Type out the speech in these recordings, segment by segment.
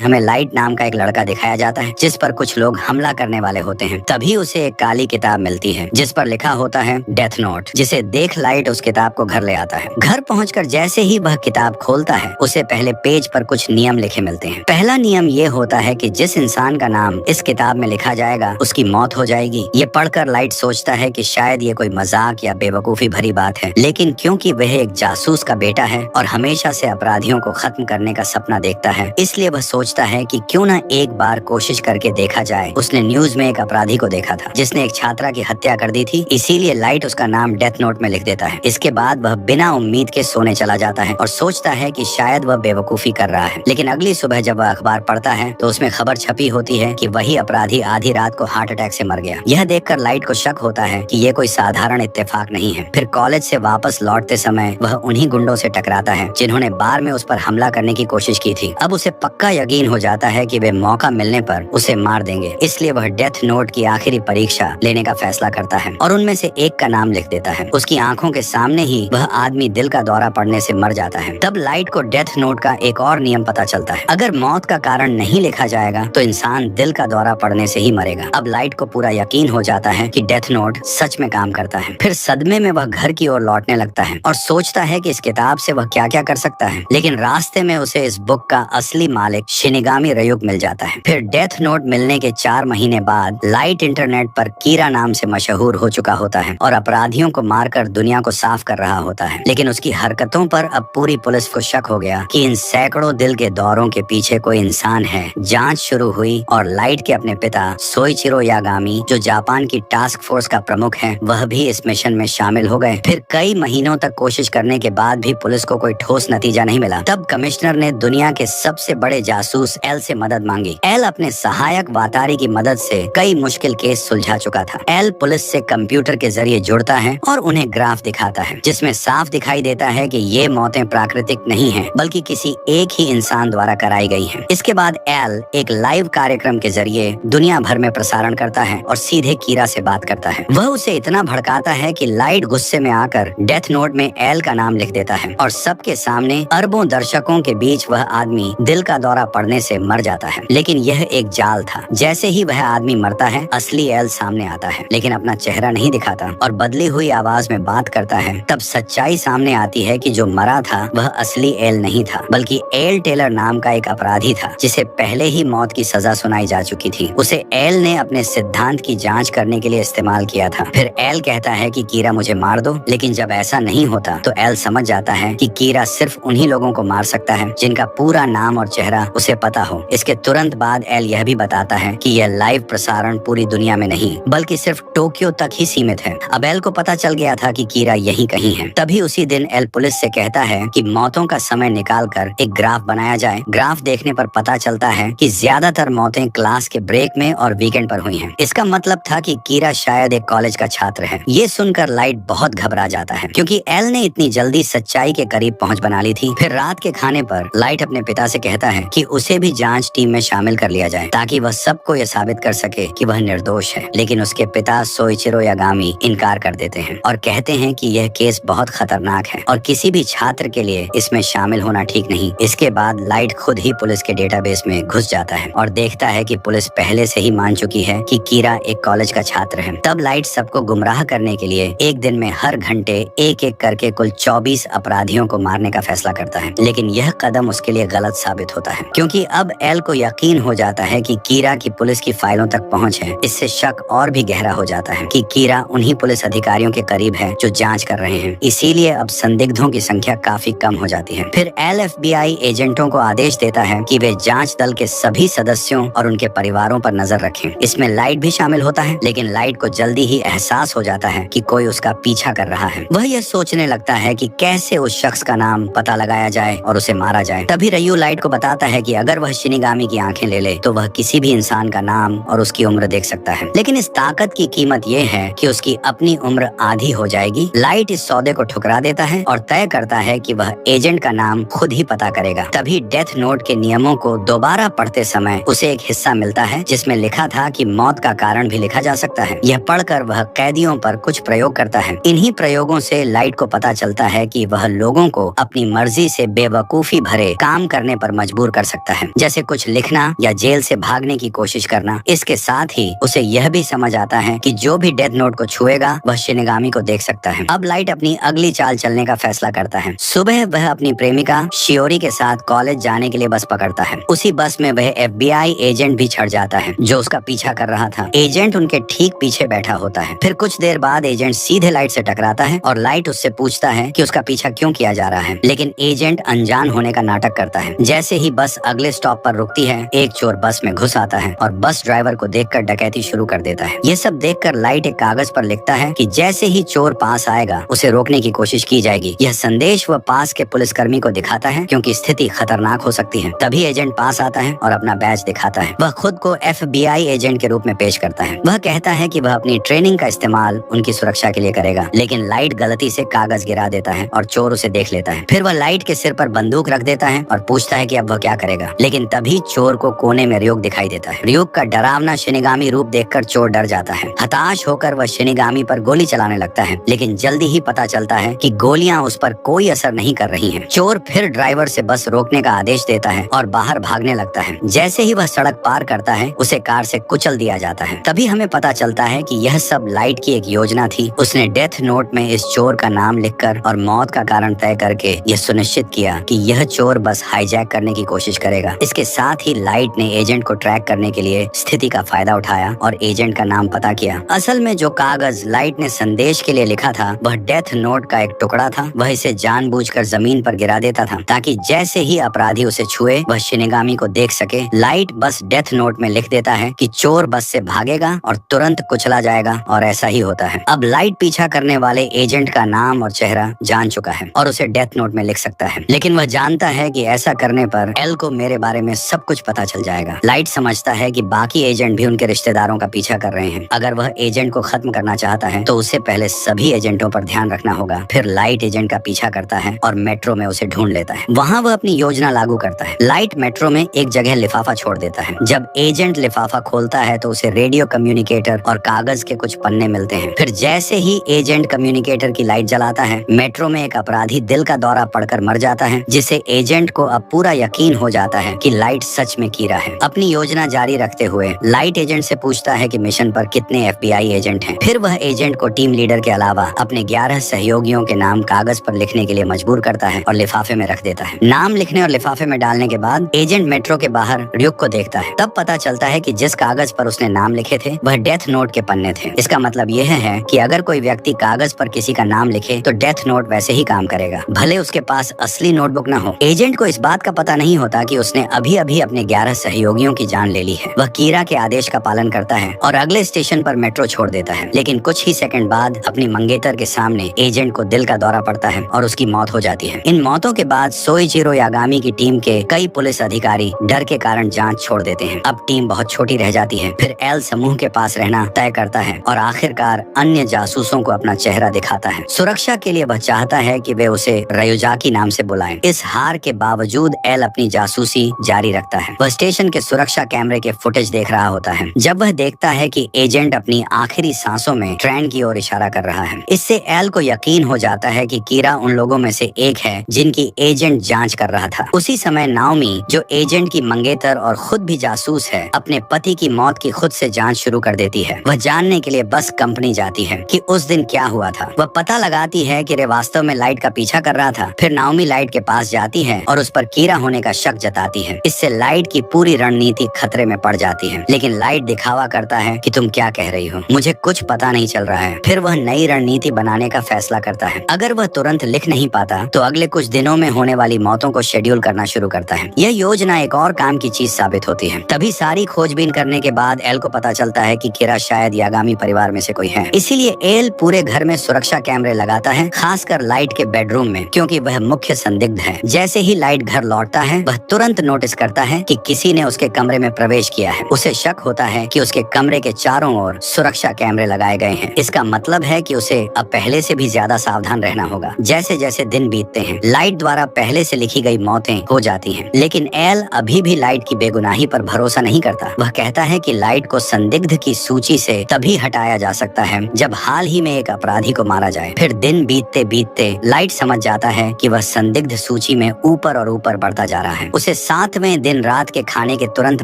हमें लाइट नाम का एक लड़का दिखाया जाता है जिस पर कुछ लोग हमला करने वाले होते हैं। तभी उसे एक काली किताब मिलती है जिस पर लिखा होता है डेथ नोट, जिसे देख लाइट उस किताब को घर ले आता है। घर पहुंचकर जैसे ही वह किताब खोलता है उसे पहले पेज पर कुछ नियम लिखे मिलते हैं। पहला नियम ये होता है कि जिस इंसान का नाम इस किताब में लिखा जाएगा उसकी मौत हो जाएगी। ये पढ़कर लाइट सोचता है कि शायद ये कोई मजाक या बेवकूफी भरी बात है, लेकिन क्योंकि वह एक जासूस का बेटा है और हमेशा से अपराधियों को खत्म करने का सपना देखता है, इसलिए वह सोचता है कि क्यों न एक बार कोशिश करके देखा जाए। उसने न्यूज में एक अपराधी को देखा था जिसने एक छात्रा की हत्या कर दी थी, इसीलिए लाइट उसका नाम डेथ नोट में लिख देता है। इसके बाद वह बिना उम्मीद के सोने चला जाता है और सोचता है कि शायद वह बेवकूफी कर रहा है। लेकिन अगली सुबह जब वह अखबार पढ़ता है तो उसमें खबर छपी होती है कि वही अपराधी आधी रात को हार्ट अटैक से मर गया। यह देखकर लाइट को शक होता है कि ये कोई साधारण इत्तेफाक नहीं है। फिर कॉलेज से वापस लौटते समय वह उन्हीं गुंडों से टकराता है जिन्होंने बार में उस पर हमला करने की कोशिश की थी। अब उसे पक्का यकीन हो जाता है कि वे मौका मिलने पर उसे मार देंगे, इसलिए वह डेथ नोट की आखिरी परीक्षा लेने का फैसला करता है और उनमें से एक का नाम लिख देता है। उसकी आंखों के सामने ही वह आदमी दिल का दौरा पड़ने से मर जाता है। तब लाइट को डेथ नोट का एक और नियम पता चलता है, अगर मौत का कारण नहीं लिखा जाएगा तो इंसान दिल का दौरा पड़ने से ही मरेगा। अब लाइट को पूरा यकीन हो जाता है कि डेथ नोट सच में काम करता है। फिर सदमे में वह घर की ओर लौटने लगता है और सोचता है कि इस किताब से वह क्या क्या कर सकता है, लेकिन रास्ते में उसे इस बुक का असली मालिक शिनिगामी रयुग मिल जाता है। फिर डेथ नोट मिलने के 4 महीने बाद लाइट इंटरनेट पर कीरा नाम से मशहूर हो चुका होता है और अपराधियों को मारकर दुनिया को साफ कर रहा होता है। लेकिन उसकी हरकतों पर अब पूरी पुलिस को शक हो गया कि इन सैकड़ों दिल के दौरों के पीछे कोई इंसान है। जांच शुरू हुई और लाइट के अपने पिता सोइचिरो यागामी, जो जापान की टास्क फोर्स का प्रमुख है, वह भी इस मिशन में शामिल हो गए। फिर कई महीनों तक कोशिश करने के बाद भी पुलिस को कोई ठोस नतीजा नहीं मिला। तब कमिश्नर ने दुनिया के सबसे बड़े जासूस एल से मदद मांगी। एल अपने सहायक वातारी की मदद से कई मुश्किल केस सुलझा चुका था। एल पुलिस से कंप्यूटर के जरिए जुड़ता है और उन्हें ग्राफ दिखाता है जिसमें साफ दिखाई देता है कि ये मौतें प्राकृतिक नहीं हैं, बल्कि किसी एक ही इंसान द्वारा कराई गई हैं। इसके बाद एल एक लाइव कार्यक्रम के जरिए दुनिया भर में प्रसारण करता है और सीधे कीरा से बात करता है। वह उसे इतना भड़काता है कि लाइट गुस्से में आकर डेथ नोट में एल का नाम लिख देता है और सबके सामने अरबों दर्शकों के बीच वह आदमी दिल का दौरा पड़ने से मर जाता है। लेकिन यह एक जाल था। जैसे ही वह आदमी मरता है असली एल सामने आता है, लेकिन अपना चेहरा नहीं दिखाता और बदली हुई आवाज में बात करता है। तब सच्चाई सामने आती है कि जो मरा था वह असली एल नहीं था, बल्कि एल टेलर नाम का एक अपराधी था जिसे पहले ही मौत की सजा सुनाई जा चुकी थी। उसे एल ने अपने सिद्धांत की जांच करने के लिए इस्तेमाल किया था। फिर एल कहता है कि कीरा मुझे मार दो, लेकिन जब ऐसा नहीं होता तो एल समझ जाता है कि कीरा सिर्फ उन्हीं लोगों को मार सकता है जिनका पूरा नाम और चेहरा उसे पता हो। इसके तुरंत बाद एल यह भी बताता है कि यह लाइव प्रसारण पूरी दुनिया में नहीं बल्कि सिर्फ टोक्यो तक ही सीमित है। अब एल को पता चल गया था कि कीरा यहीं कहीं है। तभी उसी दिन एल पुलिस से कहता है कि मौतों का समय निकालकर एक ग्राफ बनाया जाए। ग्राफ देखने पर पता चलता है कि ज्यादातर मौतें क्लास के ब्रेक में और वीकेंड पर हुई हैं। इसका मतलब था कि कीरा शायद एक कॉलेज का छात्र है। ये सुनकर लाइट बहुत घबरा जाता है क्योंकि एल ने इतनी जल्दी सच्चाई के करीब पहुंच बना ली थी। फिर रात के खाने पर लाइट अपने पिता से कहता है कि उसे भी जांच टीम में शामिल कर लिया जाए ताकि वह सबको यह साबित कर सके कि वह निर्दोष है। लेकिन उसके पिता सोइचिरो यागामी इनकार कर देते हैं और कहते हैं कि यह केस बहुत खतरनाक है और किसी भी छात्र के लिए इसमें शामिल होना ठीक नहीं। इसके बाद लाइट खुद ही पुलिस के डेटाबेस में घुस जाता है और देखता है कि पुलिस पहले से ही मान चुकी है कि कीरा एक कॉलेज का छात्र है। तब लाइट सबको गुमराह करने के लिए एक दिन में हर घंटे एक एक करके कुल 24 अपराधियों को मारने का फैसला करता है। लेकिन यह कदम उसके लिए गलत साबित होता है क्योंकि अब एल को यकीन हो जाता है कि कीरा की पुलिस की फाइलों तक पहुंच है। इससे शक और भी गहरा हो जाता है कि कीरा उन्हीं पुलिस अधिकारियों के करीब है जो जांच कर रहे हैं। इसीलिए अब संदिग्धों की संख्या काफी कम हो जाती है। फिर एल FBI एजेंटों को आदेश देता है कि वे जांच दल के सभी सदस्यों और उनके परिवारों पर नजर रखें। इसमें लाइट भी शामिल होता है, लेकिन लाइट को जल्दी ही एहसास हो जाता है कि कोई उसका पीछा कर रहा है। वह यह सोचने लगता है कि कैसे उस शख्स का नाम पता लगाया जाए और उसे मारा जाए। तभी रयू लाइट को बताता है कि अगर वह शिनिगामी की आंखें ले ले तो वह किसी भी इंसान का नाम और उसकी उम्र देख सकता है। लेकिन इस ताकत की कीमत यह है कि उसकी अपनी उम्र आधी हो जाएगी। लाइट इस सौदे को ठुकरा देता है और तय करता है कि वह एजेंट का नाम खुद ही पता करेगा। तभी डेथ नोट के नियमों को दोबारा पढ़ते समय उसे एक हिस्सा मिलता है जिसमें लिखा था कि मौत का कारण भी लिखा जा सकता है। यह पढ़कर वह कैदियों पर कुछ प्रयोग करता है। इन्हीं प्रयोगों से लाइट को पता चलता है कि वह लोगों को अपनी मर्जी से बेवकूफी भरे काम करने पर मजबूर कर सकता है। है, जैसे कुछ लिखना या जेल से भागने की कोशिश करना। इसके साथ ही उसे यह भी समझ आता है कि जो भी डेथ नोट को छुएगा वह शिनिगामी को देख सकता है। अब लाइट अपनी अगली चाल चलने का फैसला करता है। सुबह वह अपनी प्रेमिका शियोरी के साथ कॉलेज जाने के लिए बस पकड़ता है। उसी बस में वह FBI एजेंट भी चढ़ जाता है जो उसका पीछा कर रहा था। एजेंट उनके ठीक पीछे बैठा होता है। फिर कुछ देर बाद एजेंट सीधे लाइट से टकराता है और लाइट उससे पूछता है कि उसका पीछा क्यों किया जा रहा है, लेकिन एजेंट अनजान होने का नाटक करता है। जैसे ही बस अगले स्टॉप पर रुकती है, एक चोर बस में घुस आता है और बस ड्राइवर को देखकर डकैती शुरू कर देता है। ये सब देखकर लाइट एक कागज पर लिखता है कि जैसे ही चोर पास आएगा उसे रोकने की कोशिश की जाएगी। यह संदेश वह पास के पुलिसकर्मी को दिखाता है क्योंकि स्थिति खतरनाक हो सकती है। तभी एजेंट पास आता है और अपना बैज दिखाता है। वह खुद को FBI एजेंट के रूप में पेश करता है। वह कहता है कि वह अपनी ट्रेनिंग का इस्तेमाल उनकी सुरक्षा के लिए करेगा, लेकिन लाइट गलती से कागज गिरा देता है और चोर उसे देख लेता है। फिर वह लाइट के सिर पर बंदूक रख देता है और पूछता है कि अब वह क्या करेगा, लेकिन तभी चोर को कोने में रियोक दिखाई देता है। रियोक का डरावना शिनिगामी रूप देखकर चोर डर जाता है। हताश होकर वह शिनिगामी पर गोली चलाने लगता है, लेकिन जल्दी ही पता चलता है कि गोलियां उस पर कोई असर नहीं कर रही हैं। चोर फिर ड्राइवर से बस रोकने का आदेश देता है और बाहर भागने लगता है। जैसे ही वह सड़क पार करता है उसे कार से कुचल दिया जाता है। तभी हमें पता चलता है कि यह सब लाइट की एक योजना थी। उसने डेथ नोट में इस चोर का नाम लिखकर और मौत का कारण तय करके यह सुनिश्चित किया कि यह चोर बस हाईजैक करने की कोशिश करेगा। इसके साथ ही लाइट ने एजेंट को ट्रैक करने के लिए स्थिति का फायदा उठाया और एजेंट का नाम पता किया। असल में जो कागज लाइट ने संदेश के लिए लिखा था वह डेथ नोट का एक टुकड़ा था। वह इसे जानबूझकर जमीन पर गिरा देता था ताकि जैसे ही अपराधी उसे छुए वह शिनिगामी को देख सके। लाइट बस डेथ नोट में लिख देता है कि चोर बस से भागेगा और तुरंत कुचला जाएगा, और ऐसा ही होता है। अब लाइट पीछा करने वाले एजेंट का नाम और चेहरा जान चुका है और उसे डेथ नोट में लिख सकता है, लेकिन वह जानता है कि ऐसा करने पर एल को मेरे बारे में सब कुछ पता चल जाएगा। लाइट समझता है कि बाकी एजेंट भी उनके रिश्तेदारों का पीछा कर रहे हैं। अगर वह एजेंट को खत्म करना चाहता है तो उससे पहले सभी एजेंटों पर ध्यान रखना होगा। फिर लाइट एजेंट का पीछा करता है और मेट्रो में उसे ढूंढ लेता है। वहाँ वह अपनी योजना लागू करता है। लाइट मेट्रो में एक जगह लिफाफा छोड़ देता है। जब एजेंट लिफाफा खोलता है तो उसे रेडियो कम्युनिकेटर और कागज के कुछ पन्ने मिलते हैं। फिर जैसे ही एजेंट कम्युनिकेटर की लाइट जलाता है, मेट्रो में एक अपराधी दिल का दौरा पड़कर मर जाता है, जिसे एजेंट को अब पूरा यकीन हो जाता है कि लाइट सच में कीरा है। अपनी योजना जारी रखते हुए लाइट एजेंट से पूछता है कि मिशन पर कितने FBI एजेंट हैं। फिर वह एजेंट को टीम लीडर के अलावा अपने 11 सहयोगियों के नाम कागज पर लिखने के लिए मजबूर करता है और लिफाफे में रख देता है। नाम लिखने और लिफाफे में डालने के बाद एजेंट मेट्रो के बाहर रियोक को देखता है। तब पता चलता है कि जिस कागज पर उसने नाम लिखे थे वह डेथ नोट के पन्ने थे। इसका मतलब यह है कि अगर कोई व्यक्ति कागज पर किसी का नाम लिखे तो डेथ नोट वैसे ही काम करेगा, भले उसके पास असली नोटबुक न हो। एजेंट को इस बात का पता नहीं होता कि उसने अभी अभी अपने 11 सहयोगियों की जान ले ली है। वह कीरा के आदेश का पालन करता है और अगले स्टेशन पर मेट्रो छोड़ देता है, लेकिन कुछ ही सेकंड बाद अपनी मंगेतर के सामने एजेंट को दिल का दौरा पड़ता है और उसकी मौत हो जाती है। इन मौतों के बाद सोइचिरो यागामी की टीम के कई पुलिस अधिकारी डर के कारण जांच छोड़ देते हैं। अब टीम बहुत छोटी रह जाती है। फिर एल समूह के पास रहना तय करता है और आखिरकार अन्य जासूसों को अपना चेहरा दिखाता है। सुरक्षा के लिए वह चाहता है कि वे उसे रयोजाकी नाम से बुलाएं। इस हार के बावजूद एल अपनी जासूसी जारी रखता है। वह स्टेशन के सुरक्षा कैमरे के फुटेज देख रहा होता है। जब वह देखता है कि एजेंट अपनी आखिरी सांसों में ट्रेन की ओर इशारा कर रहा है, इससे एल को यकीन हो जाता है कि कीरा उन लोगों में से एक है जिनकी एजेंट जांच कर रहा था। उसी समय नाओमी, जो एजेंट की मंगेतर और खुद भी जासूस है, अपने पति की मौत की खुद से जांच शुरू कर देती है। वह जानने के लिए बस कंपनी जाती है कि उस दिन क्या हुआ था। वह पता लगाती है कि रे वास्तव में लाइट का पीछा कर रहा था। फिर नाओमी लाइट के पास जाती है और उस पर कीरा होने का शक जताती है। इससे लाइट की पूरी रणनीति खतरे में पड़ जाती है, लेकिन लाइट दिखावा करता है कि तुम क्या कह रही हो, मुझे कुछ पता नहीं चल रहा है। फिर वह नई रणनीति बनाने का फैसला करता है। अगर वह तुरंत लिख नहीं पाता तो अगले कुछ दिनों में होने वाली मौतों को शेड्यूल करना शुरू करता है। यह योजना एक और काम की चीज साबित होती है। तभी सारी खोजबीन करने के बाद एल को पता चलता है कि कीरा शायद यागामी परिवार में से कोई है। इसीलिए एल पूरे घर में सुरक्षा कैमरे लगाता है, खासकर लाइट के बेडरूम में, क्योंकि वह मुख्य संदिग्ध है। जैसे ही लाइट घर लौटता है वह तुरंत नोटिस करता है कि किसी ने उसके कमरे में प्रवेश किया है। उसे शक होता है कि उसके कमरे के चारों ओर सुरक्षा कैमरे लगाए गए हैं। इसका मतलब है कि उसे अब पहले से भी ज्यादा सावधान रहना होगा। जैसे जैसे दिन बीतते हैं लाइट द्वारा पहले से लिखी गई मौतें हो जाती हैं, लेकिन एल अभी भी लाइट की बेगुनाही पर भरोसा नहीं करता। वह कहता है कि लाइट को संदिग्ध की सूची से तभी हटाया जा सकता है जब हाल ही में एक अपराधी को मारा जाए। फिर दिन बीतते बीतते लाइट समझ जाता है कि वह संदिग्ध सूची में ऊपर और ऊपर बढ़ता जा रहा है। उसे 7वें दिन रात के खाने के तुरंत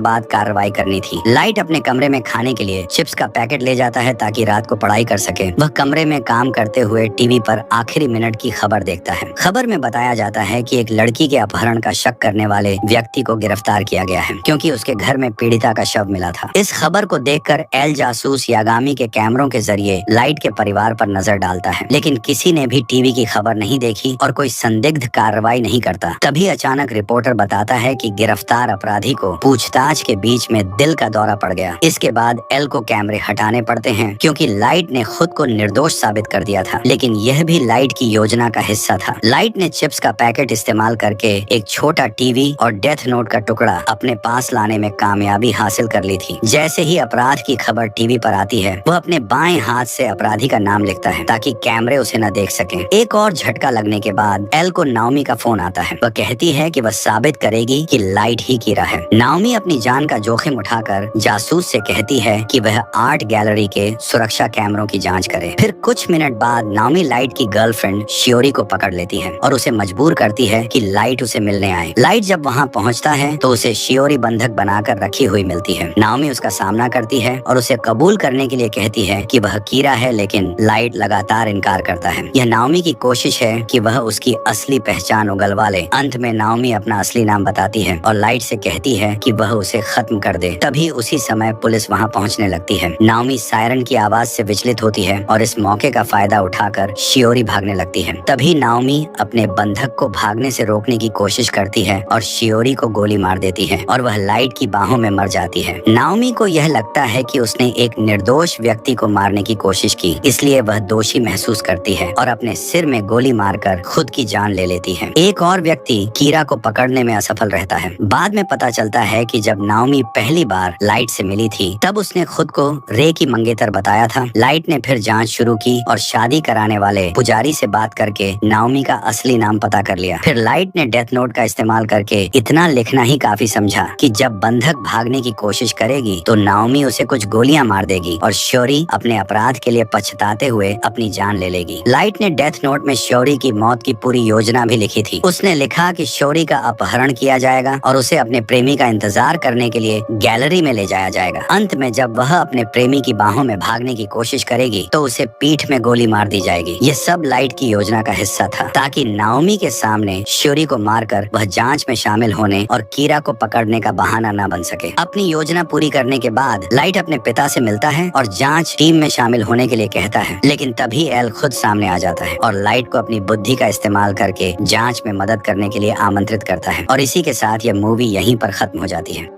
बाद कार्रवाई करनी थी। लाइट अपने कमरे में खाने के लिए चिप्स का पैकेट ले जाता है ताकि रात को पढ़ाई कर सके। वह कमरे में काम करते हुए टीवी पर आखिरी मिनट की खबर देखता है। खबर में बताया जाता है कि एक लड़की के अपहरण का शक करने वाले व्यक्ति को गिरफ्तार किया गया है, क्योंकि उसके घर में पीड़िता का शव मिला था। इस खबर को देखकर एल जासूस यागामी के कैमरों के जरिए लाइट के परिवार पर नजर डालता है, लेकिन किसी ने भी टीवी की खबर नहीं देखी और कोई संदिग्ध कार्रवाई नहीं करता। तभी अचानक रिपोर्टर बताता है कि गिरफ्तार अपराधी को पूछताछ के बीच में दिल का दौरा पड़ गया। इसके बाद एल को कैमरे हटाने पड़ते हैं, क्योंकि लाइट ने खुद को निर्दोष साबित कर दिया था, लेकिन यह भी लाइट की योजना का हिस्सा था। लाइट ने चिप्स का पैकेट इस्तेमाल करके एक छोटा टीवी और डेथ नोट का टुकड़ा अपने पास लाने में कामयाबी हासिल कर ली थी। जैसे ही अपराध की खबर टीवी पर आती है, वह अपने बाएं हाथ से अपराधी का नाम लिखता है ताकि कैमरे उसे न देख सकें। एक और झटका लगने के बाद एल को नाओमी का फोन आता है। वह कहती है कि वह साबित करेगी कि लाइट ही कीड़ा है। नाओमी अपनी जान का जोखिम उठाकर जासूस से कहती है कि वह आर्ट गैलरी के सुरक्षा कैमरों की जांच करे। फिर कुछ मिनट बाद नाओमी लाइट की गर्लफ्रेंड शियोरी को पकड़ लेती है और उसे मजबूर करती है कि लाइट उसे मिलने आए। लाइट जब वहाँ पहुँचता है तो उसे शियोरी बंधक बनाकर रखी हुई मिलती है। नाओमी उसका सामना करती है और उसे कबूल करने के लिए कहती है कि वह कीड़ा है, लेकिन लाइट लगातार इनकार करता है। यह नाओमी की कोशिश है कि वह उसकी असली पहचान उगलवा ले। अंत में नाओमी अपना असली नाम बताती है और लाइट से कहती है कि वह उसे खत्म कर दे। तभी उसी समय पुलिस वहां पहुंचने लगती है। नाओमी सायरन की आवाज से विचलित होती है और इस मौके का फायदा उठाकर शियोरी भागने लगती है। तभी नाओमी अपने बंधक को भागने से रोकने की कोशिश करती है और शियोरी को गोली मार देती है और वह लाइट की बाहों में मर जाती है। नाओमी को यह लगता है कि उसने एक निर्दोष व्यक्ति को मारने की कोशिश की, इसलिए वह दोषी महसूस करती है और अपने सिर में गोली मारकर खुद की जान ले लेती है। एक और व्यक्ति कीड़ा को पकड़ने में असफल रहता है। बाद में पता चलता है कि जब नाओमी पहली बार लाइट से मिली थी, तब उसने खुद को रे की मंगेतर बताया था। लाइट ने फिर जांच शुरू की और शादी कराने वाले पुजारी से बात करके नाओमी का असली नाम पता कर लिया। फिर लाइट ने डेथ नोट का इस्तेमाल करके इतना लिखना ही काफी समझा कि जब बंधक भागने की कोशिश करेगी तो नाओमी उसे कुछ गोलियां मार देगी और शौरी अपने अपराध के लिए पछताते हुए अपनी जान ले लेगी। लाइट ने डेथ नोट में शौरी की मौत की पूरी योजना भी लिखी थी। उसने लिखा कि शौरी का अपहरण किया जाएगा और उसे अपने प्रेमी का इंतजार करने के लिए गैलरी में ले जाया जाएगा। अंत में जब वह अपने प्रेमी की बाहों में भागने की कोशिश करेगी तो उसे पीठ में गोली मार दी जाएगी। ये सब लाइट की योजना का हिस्सा था, ताकि नाओमी के सामने शौरी को मारकर वह जांच में शामिल होने और कीड़ा को पकड़ने का बहाना न बन सके। अपनी योजना पूरी करने के बाद लाइट अपने पिता से मिलता है और जांच टीम में शामिल होने के लिए कहता है, लेकिन तभी एल खुद सामने आ जाता है और लाइट को अपनी बुद्धि का इस्तेमाल करके जांच में मदद करने के लिए आमंत्रित करता है। और इसी के साथ यह मूवी यहीं पर खत्म हो जाती है।